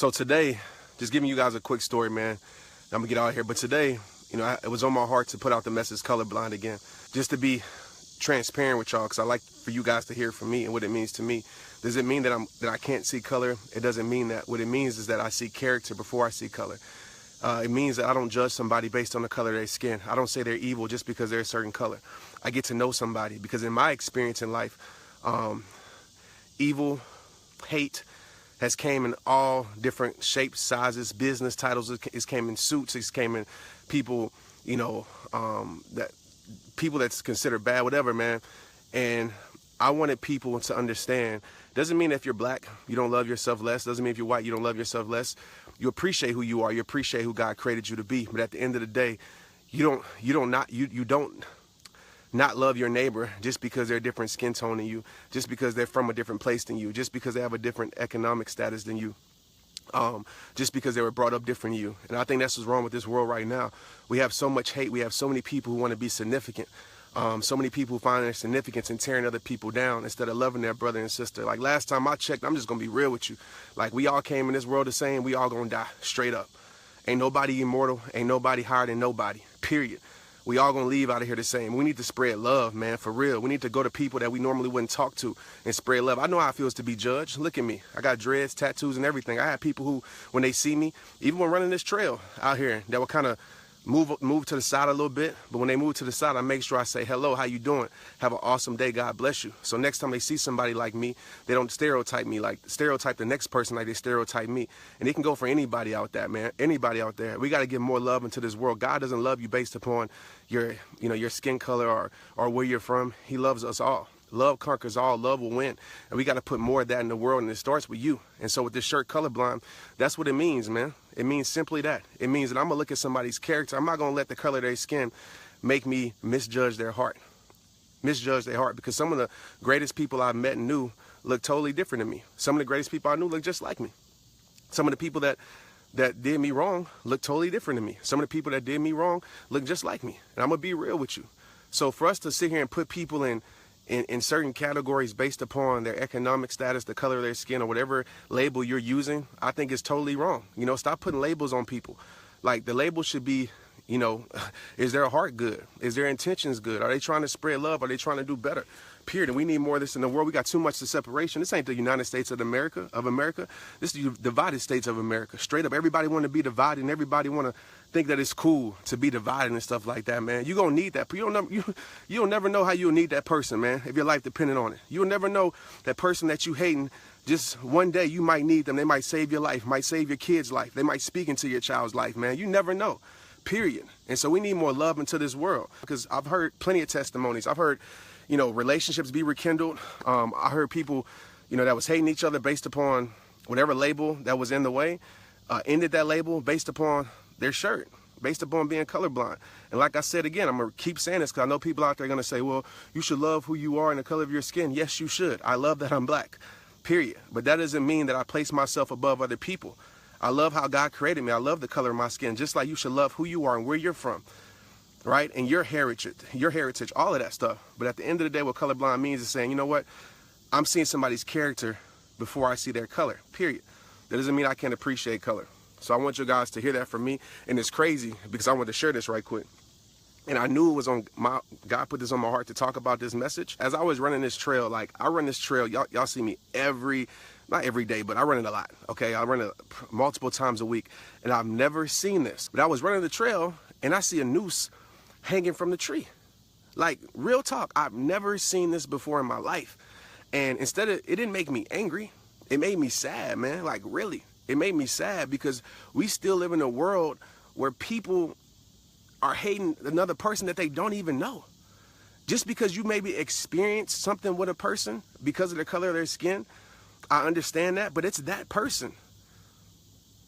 So today, just giving you guys a quick story, man. I'm gonna get out of here. But today, it was on my heart to put out the message colorblind again, just to be transparent with y'all, because I like for you guys to hear from me and what it means to me. Does it mean that I can't see color? It doesn't mean that. What it means is that I see character before I see color. It means that I don't judge somebody based on the color of their skin. I don't say they're evil just because they're a certain color. I get to know somebody because in my experience in life, evil, hate has came in all different shapes, sizes, business titles. It's came in suits. It's came in people, people that's considered bad, whatever, man. And I wanted people to understand. Doesn't mean if you're black, you don't love yourself less. Doesn't mean if you're white, you don't love yourself less. You appreciate who you are. You appreciate who God created you to be. But at the end of the day, you don't not love your neighbor just because they're a different skin tone than you, just because they're from a different place than you, just because they have a different economic status than you, just because they were brought up different than you. And I think that's what's wrong with this world right now. We have so much hate. We have so many people who want to be significant. So many people who find their significance in tearing other people down instead of loving their brother and sister. Like last time I checked, I'm just going to be real with you. Like we all came in this world the same. We all going to die straight up. Ain't nobody immortal. Ain't nobody higher than nobody, period. We all gonna leave out of here the same. We need to spread love, man, for real. We need to go to people that we normally wouldn't talk to and spread love. I know how it feels to be judged. Look at me. I got dreads, tattoos, and everything. I have people who, when they see me, even when running this trail out here, that will kind of move to the side a little bit. But when they move to the side, I make sure I say, hello, how you doing? Have an awesome day. God bless you. So next time they see somebody like me, they don't stereotype me like stereotype the next person like they stereotype me. And it can go for anybody out there, man. Anybody out there. We got to give more love into this world. God doesn't love you based upon your skin color or where you're from. He loves us all. Love conquers all. Love will win. And we got to put more of that in the world, and it starts with you. And so with this shirt, colorblind, that's what it means, man. It means simply that. It means that I'm going to look at somebody's character. I'm not going to let the color of their skin make me misjudge their heart. Misjudge their heart, because some of the greatest people I've met and knew look totally different than me. Some of the greatest people I knew look just like me. Some of the people that did me wrong look totally different than me. Some of the people that did me wrong look just like me. And I'm going to be real with you. So for us to sit here and put people in certain categories based upon their economic status, the color of their skin, or whatever label you're using, I think is totally wrong. Stop putting labels on people. Like, the label should be, is their heart good? Is their intentions good? Are they trying to spread love? Are they trying to do better? Period. And we need more of this in the world. We got too much of separation. This ain't the United States of America. This is the divided states of America. Straight up, everybody want to be divided, and everybody want to think that it's cool to be divided and stuff like that, man. You're going to need that. You'll never know how you'll need that person, man, if your life depended on it. You'll never know that person that you hating. Just one day you might need them. They might save your life, might save your kid's life. They might speak into your child's life, man. You never know, period. And so we need more love into this world, because I've heard plenty of testimonies. I've heard, relationships be rekindled. I heard people, that was hating each other based upon whatever label that was in the way, ended that label based upon their shirt, based upon being colorblind. And like I said again, I'm going to keep saying this because I know people out there are going to say, well, you should love who you are and the color of your skin. Yes, you should. I love that I'm black, period. But that doesn't mean that I place myself above other people. I love how God created me. I love the color of my skin, just like you should love who you are and where you're from, right? And your heritage, all of that stuff. But at the end of the day, what colorblind means is saying, you know what? I'm seeing somebody's character before I see their color, period. That doesn't mean I can't appreciate color. So I want you guys to hear that from me. And it's crazy because I want to share this right quick. And I knew it was God put this on my heart to talk about this message. As I was running this trail, like I run this trail, y'all see me not every day, but I run it a lot, okay? I run it multiple times a week, and I've never seen this. But I was running the trail, and I see a noose hanging from the tree. Like, real talk, I've never seen this before in my life. And it didn't make me angry. It made me sad, man, like really. It made me sad because we still live in a world where people are hating another person that they don't even know. Just because you maybe experienced something with a person because of the color of their skin, I understand that, but it's that person.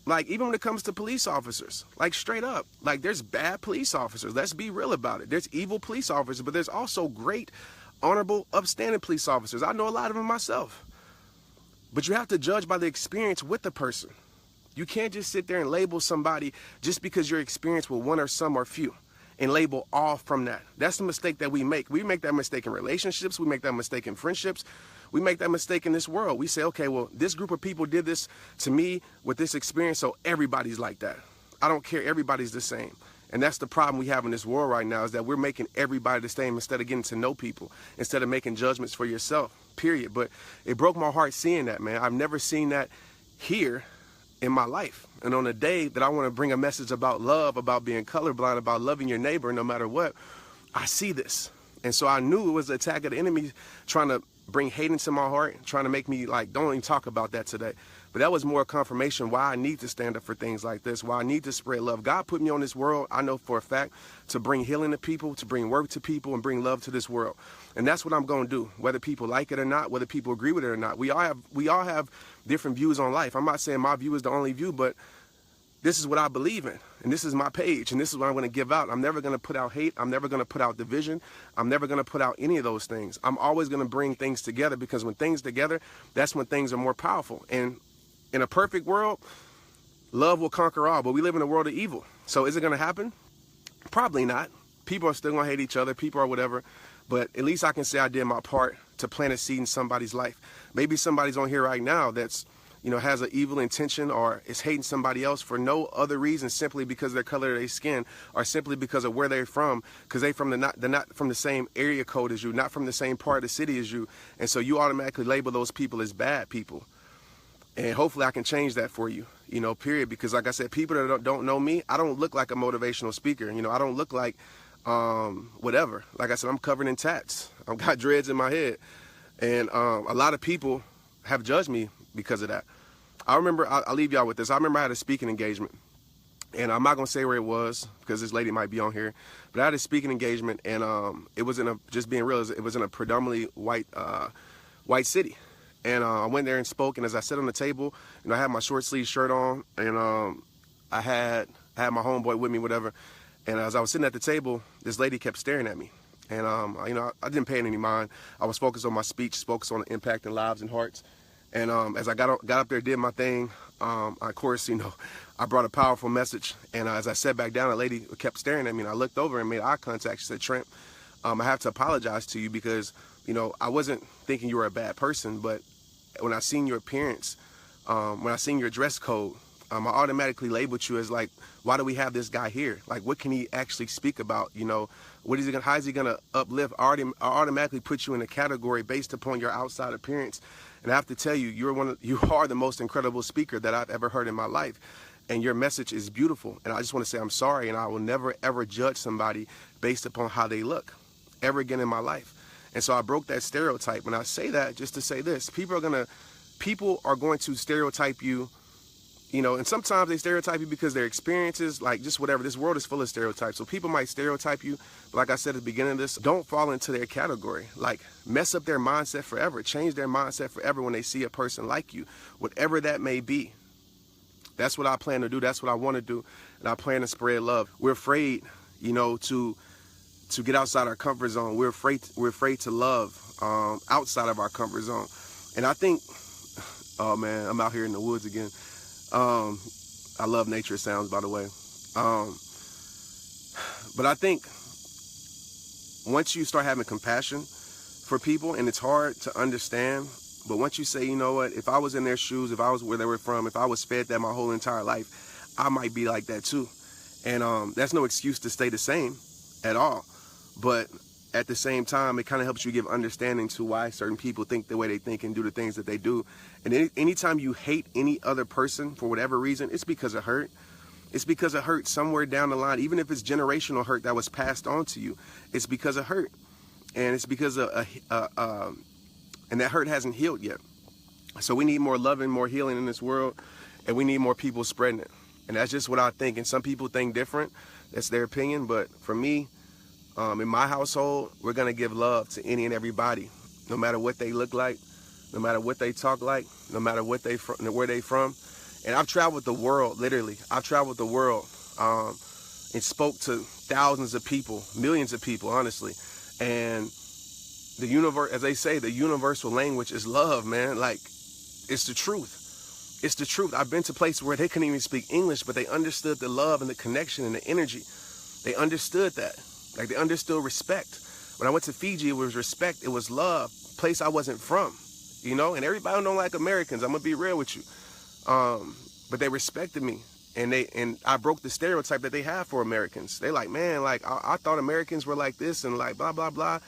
Like, even when it comes to police officers, like straight up, like there's bad police officers. Let's be real about it. There's evil police officers, but there's also great, honorable, upstanding police officers. I know a lot of them myself. But you have to judge by the experience with the person. You can't just sit there and label somebody just because you're experienced with one or some or few and label all from that. That's the mistake that we make. We make that mistake in relationships. We make that mistake in friendships. We make that mistake in this world. We say, okay, well, this group of people did this to me with this experience, so everybody's like that. I don't care, everybody's the same. And that's the problem we have in this world right now, is that we're making everybody the same instead of getting to know people, instead of making judgments for yourself, period. But it broke my heart seeing that, man. I've never seen that here in my life. And on a day that I want to bring a message about love, about being colorblind, about loving your neighbor no matter what, I see this. And so I knew it was the attack of the enemy trying to bring hate into my heart, trying to make me like, don't even talk about that today. But that was more confirmation why I need to stand up for things like this, why I need to spread love. God put me on this world, I know for a fact, to bring healing to people, to bring work to people, and bring love to this world. And that's what I'm going to do, whether people like it or not, whether people agree with it or not. We all have different views on life. I'm not saying my view is the only view, but this is what I believe in, and this is my page, and this is what I'm going to give out. I'm never going to put out hate. I'm never going to put out division. I'm never going to put out any of those things. I'm always going to bring things together, because when things together, that's when things are more powerful. And in a perfect world, love will conquer all, but we live in a world of evil. So is it going to happen? Probably not. People are still going to hate each other. People are whatever. But at least I can say I did my part to plant a seed in somebody's life. Maybe somebody's on here right now that's, has an evil intention, or is hating somebody else for no other reason, simply because of their color of their skin, or simply because of where they're from, because they're not from the same area code as you, not from the same part of the city as you. And so you automatically label those people as bad people. And hopefully I can change that for you, period. Because like I said, people that don't know me, I don't look like a motivational speaker. I don't look like whatever. Like I said, I'm covered in tats. I've got dreads in my head. And a lot of people have judged me because of that. I remember, I'll leave y'all with this. I remember I had a speaking engagement. And I'm not going to say where it was, because this lady might be on here. But I had a speaking engagement, and it was just being real, it was in a predominantly white city. And I went there and spoke, and as I sat on the table, I had my short sleeve shirt on, and I had my homeboy with me, whatever. And as I was sitting at the table, this lady kept staring at me. And I didn't pay any mind. I was focused on my speech, focused on impacting lives and hearts. And as I got up there, did my thing, of course, I brought a powerful message. And as I sat back down, a lady kept staring at me, and I looked over and made eye contact. She said, "Trent, I have to apologize to you, because I wasn't thinking you were a bad person, but when I seen your appearance, when I seen your dress code, I automatically labeled you as like, why do we have this guy here? Like, what can he actually speak about? What is he gonna? How is he gonna uplift? I automatically put you in a category based upon your outside appearance. And I have to tell you, you are the most incredible speaker that I've ever heard in my life. And your message is beautiful. And I just want to say I'm sorry, and I will never, ever judge somebody based upon how they look ever again in my life." And so I broke that stereotype. And I say that just to say this: people are going to stereotype you, and sometimes they stereotype you because their experiences, like just whatever. This world is full of stereotypes. So people might stereotype you, but like I said at the beginning of this, don't fall into their category. Like, mess up their mindset forever. Change their mindset forever when they see a person like you, whatever that may be. That's what I plan to do. That's what I want to do. And I plan to spread love. We're afraid, to get outside our comfort zone. We're afraid to love outside of our comfort zone. And I think, oh man, I'm out here in the woods again. I love nature sounds, by the way. But I think once you start having compassion for people, and it's hard to understand, but once you say, you know what, if I was in their shoes, if I was where they were from, if I was fed that my whole entire life, I might be like that too. And that's no excuse to stay the same at all. But at the same time, it kind of helps you give understanding to why certain people think the way they think and do the things that they do. And anytime you hate any other person for whatever reason, it's because of hurt. It's because of hurt somewhere down the line. Even if it's generational hurt that was passed on to you, it's because of hurt. And it's because of and that hurt hasn't healed yet. So we need more loving, more healing in this world, and we need more people spreading it. And that's just what I think. And some people think different. That's their opinion. But for me, in my household, we're going to give love to any and everybody, no matter what they look like, no matter what they talk like, no matter where they from. And I've traveled the world, literally. I've traveled the world and spoke to thousands of people, millions of people, honestly. And the universe, as they say, the universal language is love, man. Like, it's the truth. It's the truth. I've been to places where they couldn't even speak English, but they understood the love and the connection and the energy. They understood that. Like, they understood respect. When I went to Fiji, it was respect. It was love. Place I wasn't from. you know, and everybody don't like Americans. I'm gonna be real with you. But they respected me, and I broke the stereotype that they have for Americans. They like, man, like I thought Americans were like this and like blah blah blah.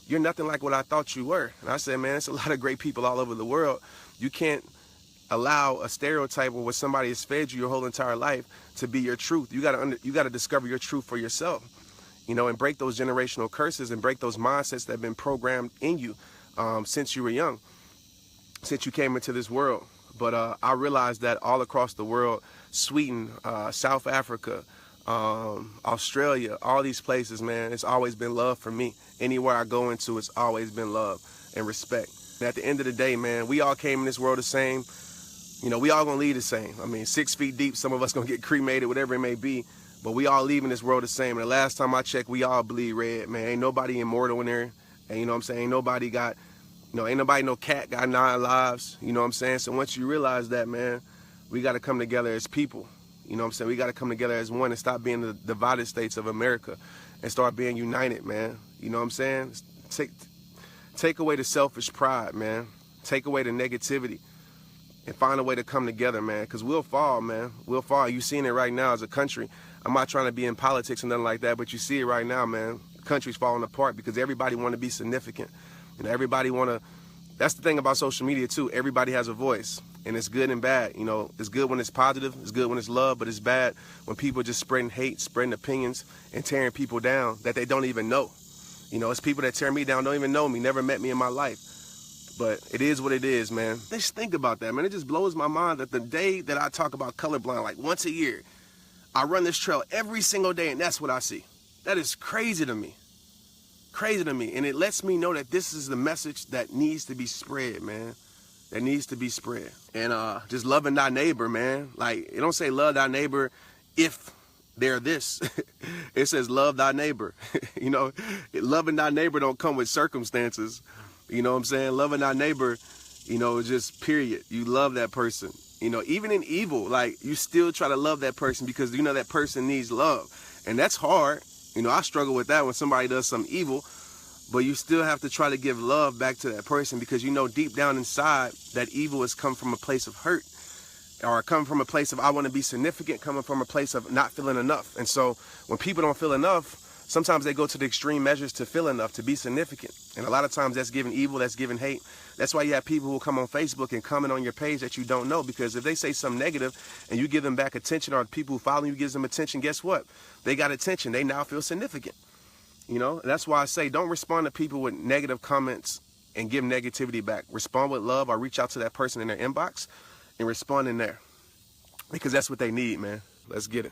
You're nothing like what I thought you were. And I said, man, it's a lot of great people all over the world. You can't allow a stereotype of what somebody has fed you your whole entire life to be your truth. You gotta discover your truth for yourself, you know, and break those generational curses and break those mindsets that have been programmed in you since you were young, since you came into this world. But I realized that all across the world, Sweden, South Africa, Australia, all these places, man, it's always been love for me. Anywhere I go into, it's always been love and respect. And at the end of the day, man, we all came in this world the same. You know, we all gonna leave the same. I mean, 6 feet deep, some of us gonna get cremated, whatever it may be, but we all leaving this world the same. And the last time I checked, we all bleed red, man. Ain't nobody immortal in there. And you know what I'm saying? Ain't nobody got, you know, ain't nobody, no cat got 9 lives. You know what I'm saying? So once you realize that, man, we gotta come together as people. You know what I'm saying? We gotta come together as one and stop being the divided states of America and start being united, man. You know what I'm saying? Take away the selfish pride, man. Take away the negativity. And find a way to come together, man, because we'll fall, man. We'll fall. You're seeing it right now as a country. I'm not trying to be in politics or nothing like that, but you see it right now, man. The country's falling apart because everybody want to be significant. And everybody want to, that's the thing about social media, too. Everybody has a voice, and it's good and bad. You know, it's good when it's positive. It's good when it's love, but it's bad when people just spreading hate, spreading opinions, and tearing people down that they don't even know. You know, it's people that tear me down, don't even know me, never met me in my life. But it is what it is, man. Just think about that, man. It just blows my mind that the day that I talk about colorblind, like once a year, I run this trail every single day, and that's what I see. That is crazy to me. Crazy to me. And it lets me know that this is the message that needs to be spread, man. That needs to be spread. And just loving thy neighbor, man. Like, it don't say love thy neighbor if they're this. It says love thy neighbor. You know, loving thy neighbor don't come with circumstances. You know what I'm saying? Loving our neighbor, you know, just period. You love that person. You know, even in evil, like, you still try to love that person because you know that person needs love. And that's hard. You know, I struggle with that when somebody does something evil, but you still have to try to give love back to that person because you know deep down inside that evil has come from a place of hurt or come from a place of I want to be significant, coming from a place of not feeling enough. And so when people don't feel enough, sometimes they go to the extreme measures to feel enough, to be significant. And a lot of times that's giving evil, that's giving hate. That's why you have people who come on Facebook and comment on your page that you don't know, because if they say something negative and you give them back attention, or people who follow you gives them attention, guess what? They got attention. They now feel significant. You know, and that's why I say don't respond to people with negative comments and give negativity back. Respond with love or reach out to that person in their inbox and respond in there, because that's what they need, man. Let's get it.